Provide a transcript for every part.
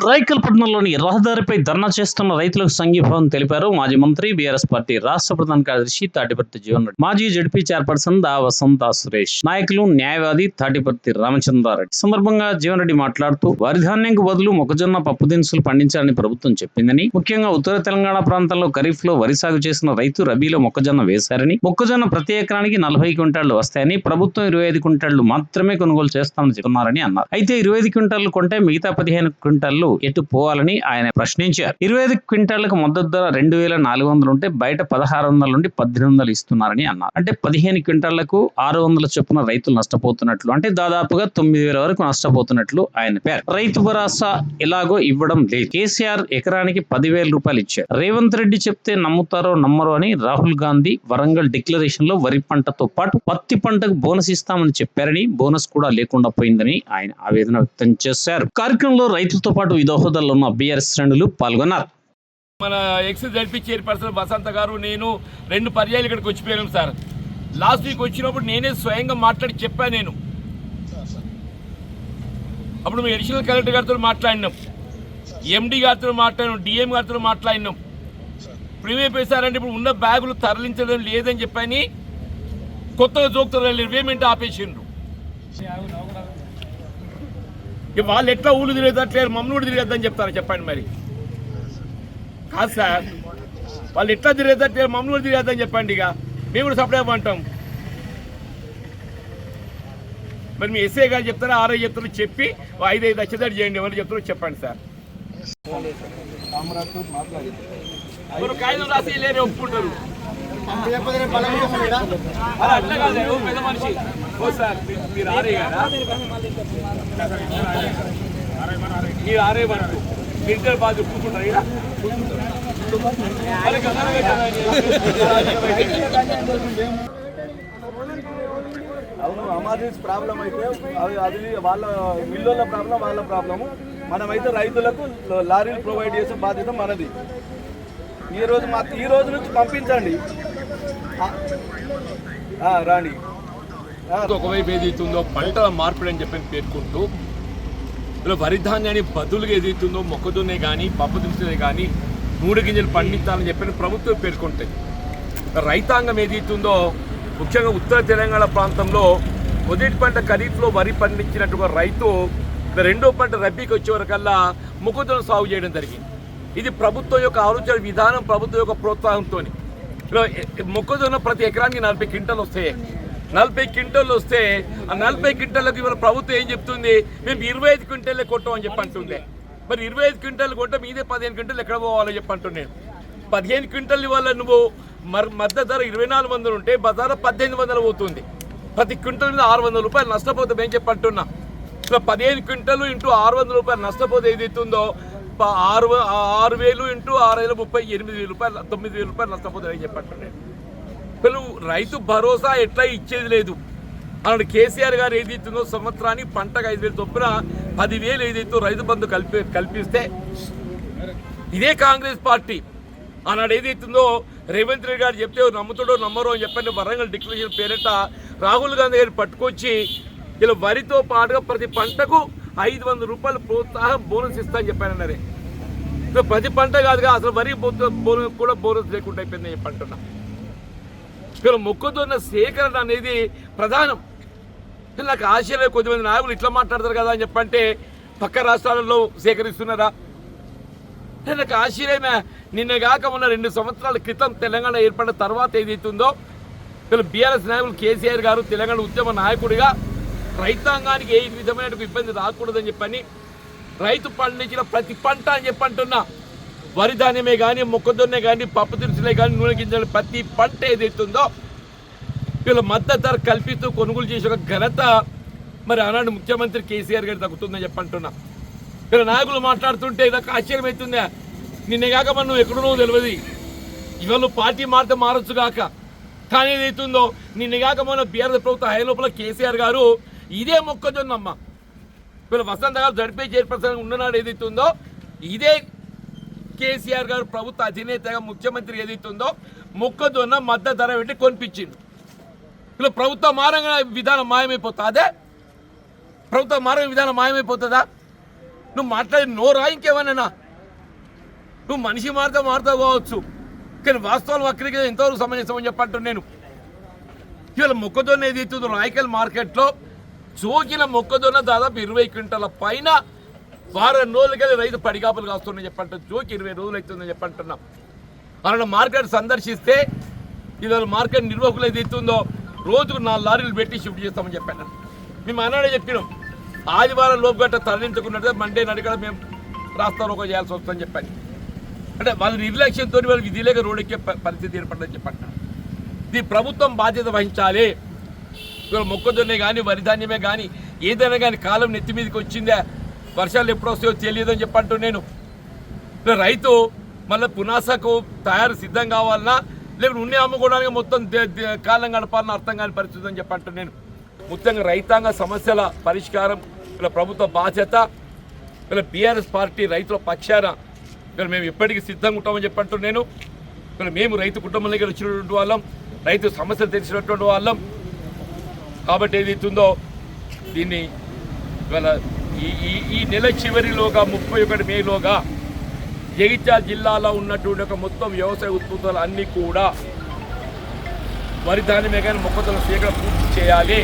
రాయకల్పట్నంలోని రహదారిపై ధర్నా చేస్తున్న రైతులకు సంఘీభావం తెలిపారు మాజీ మంత్రి బీఆర్ఎస్ పార్టీ రాష్ట్ర ప్రధాన కార్యదర్శి తాటిపర్తి జీవన్ రెడ్డి, మాజీ జడ్పీ చైర్పర్సన్ దా వసంత సురేష్, నాయకులు న్యాయవాది తాటిపర్తి రామచంద్రారెడ్డి. సందర్భంగా జీవన్ రెడ్డి మాట్లాడుతూ వరి ధాన్యంకు బదులు మొక్కజొన్న పప్పు దినుసులు పండించాలని ప్రభుత్వం చెప్పిందని, ముఖ్యంగా ఉత్తర తెలంగాణ ప్రాంతంలో ఖరీఫ్ లో వరి సాగు చేసిన రైతు రబీలో మొక్కజొన్న వేశారని, మొక్కజొన్న ప్రతి ఎకరానికి 40 క్వింటాళ్లు వస్తాయని, ప్రభుత్వం 25 క్వింటాళ్లు మాత్రమే కొనుగోలు చేస్తామని చెప్తున్నారని అన్నారు. అయితే 25 క్వింటాళ్లు కొంటే మిగతా 15 క్వింటాళ్లు ఎటు పోవాలని ఆయన ప్రశ్నించారు. 25 క్వింటాళ్లకు మద్దతు ధర 2400 ఉంటే బయట 1600 నుండి 1800 ఇస్తున్నారని అన్నారు. అంటే 15 క్వింటాళ్లకు 600 చొప్పున రైతులు నష్టపోతున్నట్లు, అంటే దాదాపుగా 9000 వరకు నష్టపోతున్నట్లు ఆయన పేరు. రైతు భరోసా ఎలాగో ఇవ్వడం లేదు. కేసీఆర్ ఎకరానికి 10,000 రూపాయలు ఇచ్చారు. రేవంత్ రెడ్డి చెప్తే నమ్ముతారో నమ్మరో అని రాహుల్ గాంధీ వరంగల్ డిక్లరేషన్ లో వరి పంటతో పాటు పత్తి పంటకు బోనస్ ఇస్తామని చెప్పారని, బోనస్ కూడా లేకుండా పోయిందని ఆయన ఆవేదన వ్యక్తం చేశారు. కార్యక్రమంలో రైతులతో పాటు వివిధ హోదాల్లో ఉన్న బీఆర్ఎస్ శ్రేణులు పాల్గొన్నారు. మన ఎక్స్ జడ్పీ చైర్పర్సన్ వసంత గారు నేను 2 పర్యాలు ఇక్కడికి వచ్చిపోయాను సార్. లాస్ట్ వీక్ వచ్చినప్పుడు నేనే స్వయంగా మాట్లాడి చెప్పాను. నేను అప్పుడు మేము అడిషనల్ కలెక్టర్ గారితో మాట్లాడినాం, ఎండి గారితో మాట్లాడినాం, డిఎం గారితో మాట్లాడినాం. ఇప్పుడు ఏమైపోయారంటే ఇప్పుడు ఉన్న బ్యాగులు తరలించడం లేదని చెప్పని కొత్తగా జోకుతారు, రివేమెంట్ ఆపేసిండ్రు. వాళ్ళు ఎట్లా ఊళ్ళు తిరగట్లేరు, మమ్మల్ని కూడా తిరగద్దని చెప్తారా చెప్పండి. మరి కాదు సార్, వాళ్ళు ఎట్లా తిరగట్లేరు, మమ్మల్ని కూడా తిరగద్దని చెప్పండి. ఇక మేము కూడా సపరేట్ అంటాం. మరి మీ ఎస్ఐ గారు చెప్తారా, ఆర్ఐ చెప్తారో చెప్పి 5 లక్షలు చేయండి, ఎవరు చెప్తారో చెప్పండి సార్. కాగితం రాసి లేని ఒప్పుకుంటారు. అట్లా కాదు, పెద్ద మనిషి. ఓ సార్ మీరు ఆర్ఐ గారా? మీరు ఆర్ఐ వరకు ఇంటర్ బాగా ఒప్పుకుంటారు. అవును, అమాజిన్స్ ప్రాబ్లం అయితే అది వాళ్ళ మిల్లుల ప్రాబ్లం, వాళ్ళ ప్రాబ్లము. మనమైతే రైతులకు లారీలు ప్రొవైడ్ చేసే బాధ్యత మనది. ఈ రోజు నుంచి పంపించండి, రాండి. ఒకవైపు ఏదైతుందో పంటల మార్పిడి అని చెప్పి పేర్కొంటూ ఇలా వరి ధాన్యాన్ని బదులుగా ఏదైతుందో మొక్కజొన్నే కానీ పప్పు దినుసులే కానీ 3 గింజలు పండించాలని చెప్పి ప్రభుత్వం పేర్కొంటాయి. రైతాంగం ఏదైతుందో ముఖ్యంగా ఉత్తర తెలంగాణ ప్రాంతంలో మొదటి పంట ఖరీఫ్లో వరి పండించినట్టుగా రైతు రెండో పంట రబీకి వచ్చే వరకల్లా మొక్కజొన్న సాగు చేయడం జరిగింది. ఇది ప్రభుత్వం యొక్క ఆలోచన విధానం, ప్రభుత్వం యొక్క ప్రోత్సాహంతో. మొక్కజొన్న ప్రతి ఎకరానికి 40 క్వింటాలు వస్తాయి. 40 క్వింటాలు వస్తే ఆ 40 క్వింటాలకు ఇవాళ ప్రభుత్వం ఏం చెప్తుంది, మేము 25 క్వింటాలే కొట్టామని చెప్పి అంటుంది. మరి 25 క్వింటాలు కొంటే మీదే 15 క్వింటాలు ఎక్కడ పోవాలని చెప్పి అంటున్నాను. 15 క్వింటాలు ఇవాళ నువ్వు మద్దతు ధర 2400 ఉంటే బజార్లో 1800 పోతుంది. ప్రతి క్వింటల్ మీద 600 రూపాయలు నష్టపోతుంది ఏం చెప్పి అంటున్నా. ఇట్లా 15 క్వింటాలు ఇంటూ 600 రూపాయలు నష్టపోతే ఏదైతుందో 6,000 ఇంటూ 6,000 30 8,000 రూపాయలు 9,000 రూపాయలు నష్టపోతుంది అని చెప్పి అంటున్నాను. రైతు భరోసా ఎట్లా ఇచ్చేది లేదు అన్నాడు కేసీఆర్ గారు. ఏదైతుందో సంవత్సరానికి పంటకు 5,000 చొప్పున 10,000 ఏదైతే రైతు బంధు కల్పిస్తే ఇదే కాంగ్రెస్ పార్టీ అన్నాడు ఏదైతుందో రేవంత్ రెడ్డి గారు చెప్తే నమ్ముతాడో నమ్మరో అని చెప్పండి వరంగల్ డిక్లరేషన్ పేరిట రాహుల్ గాంధీ గారిని పట్టుకొచ్చి ఇలా వరితో పాటుగా ప్రతి పంటకు 500 రూపాయలు ప్రోత్సాహం బోనస్ ఇస్తా అని చెప్పానన్నారే. ప్రతి పంట కాదుగా, అసలు వరి బోనస్ కూడా బోనస్ లేకుండా అయిపోయిందని చెప్పి అంటున్నా. ఇలా మొక్కజొన్న సేకరణ అనేది ప్రధానం. నాకు ఆశ్చర్యం, కొద్దిమంది నాయకులు ఇట్లా మాట్లాడతారు కదా అని చెప్పంటే పక్క రాష్ట్రాలలో సేకరిస్తున్నారా? నాకు ఆశ్చర్యమే. నిన్నగాక మొన్న 2 సంవత్సరాల క్రితం తెలంగాణ ఏర్పడిన తర్వాత ఏదైతుందో బీఆర్ఎస్ నాయకులు కేసీఆర్ గారు తెలంగాణ ఉద్యమ నాయకుడిగా రైతాంగానికి ఏ విధమైన ఇబ్బంది రాకూడదని చెప్పని రైతు పండించిన ప్రతి పంట అని చెప్పంటున్నా, వరి ధాన్యమే కానీ మొక్కజొన్నే కానీ పప్పు దినుసులే కానీ నూనె గింజలు ప్రతి పంట ఏదైతుందో వీళ్ళ మద్దతు ధర కల్పిస్తూ కొనుగోలు చేసే ఒక ఘనత మరి ఆనాడు ముఖ్యమంత్రి కేసీఆర్ గారు తగ్గుతుందని చెప్పంటున్నా. వీళ్ళ నాయకులు మాట్లాడుతుంటే నాకు ఆశ్చర్యం అవుతుందా. నిన్నగాక మనం నువ్వు ఎక్కడున్నో తెలియదు, ఇవాళ నువ్వు పార్టీ మారితే మారచ్చు కాక. కానీ ఏదైతుందో నిన్నగాక మన బీఆర్ఎస్ ప్రభుత్వ హై లోపల కేసీఆర్ గారు ఇదే మొక్కజొన్నమ్మ వీళ్ళ వసంత గారు జడ్పీ చైర్పర్సన్ ఉన్ననాడు ఏదైతుందో ఇదే కేసీఆర్ గారు ప్రభుత్వ అధినేతగా ముఖ్యమంత్రి ఏదైతుందో మొక్కజొన్న మద్దతు ధర పెట్టి కొనిపించిండు. ఇలా ప్రభుత్వ మారంగా విధానం మాయమైపోతుందా? ప్రభుత్వ మారంగా విధానం మాయమైపోతుందా? నువ్వు మాట్లాడి నోరా ఇంకేమన్నా నువ్వు మనిషి మారుతా కావచ్చు కానీ వాస్తవాలు వక్రీకరణ ఎంతవరకు సమంజసమని చెప్పంటున్నాను నేను. ఇవాళ మొక్కజొన్న ఏది అవుతుందో రాయకల్ మార్కెట్లో జోకిన మొక్కజొన్న దాదాపు 20 క్వింటాల పైన వారం రోజులకెళ్ళి రైతు పడిగాపులు కాస్తుందని చెప్పంటారు. జోకి 20 రోజులు అవుతుందని చెప్పంటున్నాం. అలా మార్కెట్ సందర్శిస్తే ఇవాళ మార్కెట్ నిర్వాహకులు ఏది అవుతుందో రోజుకు 4 లారీలు పెట్టి షిఫ్ట్ చేస్తామని చెప్పాను. మేము అన్నాడే చెప్పినాం ఆదివారం లోపు గట్ట తరలించుకున్నట్టు మండే నడికడ మేము రాస్తారోకో చేయాల్సి వస్తుందని చెప్పాను. అంటే వాళ్ళ నిర్లక్ష్యంతో వాళ్ళకి విధి లేక రోడ్ ఎక్కే పరిస్థితి ఏర్పడదని చెప్పంటారు. ఇది ప్రభుత్వం బాధ్యత వహించాలి. ఇవాళ మొక్కజొన్నే కానీ వరిధాన్యమే కానీ ఏదైనా కానీ కాలం నెత్తి మీదకి వచ్చిందే వర్షాలు ఎప్పుడు వస్తాయో తెలియదని చెప్పంటూ నేను. రైతు మళ్ళీ పునాసకు తయారు సిద్ధం కావాలన్నా లేకపోతే ఉన్నే అమ్ముకోవడానికి మొత్తం కాలం గడపాలని అర్థం కాని పరిస్థితి అని చెప్పంటూ నేను. ముఖ్యంగా రైతాంగ సమస్యల పరిష్కారం ఇలా ప్రభుత్వ బాధ్యత. ఇలా బీఆర్ఎస్ పార్టీ రైతుల పక్షాన ఇక్కడ మేము ఎప్పటికీ సిద్ధంగా ఉంటామని చెప్పంటూ నేను. ఇక్కడ మేము రైతు కుటుంబంలోకి వచ్చినటువంటి వాళ్ళం, రైతు సమస్యలు తెలిసినటువంటి వాళ్ళం. కాబట్టి ఏదైతుందో దీన్ని ఇవాళ ఈ నెల చివరిలోగా 31 మేలోగా జగిత్యాల జిల్లాలో ఉన్నటువంటి ఒక మొత్తం వ్యవసాయ ఉత్పత్తులు అన్నీ కూడా వరి ధాన్యమే కానీ మొక్కజొన్న సేకరణ పూర్తి చేయాలి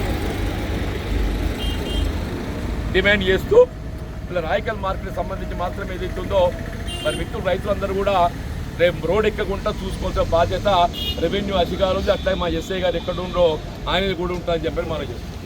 డిమాండ్ చేస్తూ ఇలా రాయకల్ మార్కెట్కి సంబంధించి మాత్రమే ఏదైతుందో మరి మిత్రులు రైతులందరూ కూడా రేపు రోడ్ ఎక్కకుండా చూసుకోవాల్సిన బాధ్యత రెవెన్యూ అధికారులు అట్లా మా ఎస్ఐ గారు ఎక్కడ ఉండో ఆయన కూడా ఉంటుందని చెప్పి మనం చేస్తాం.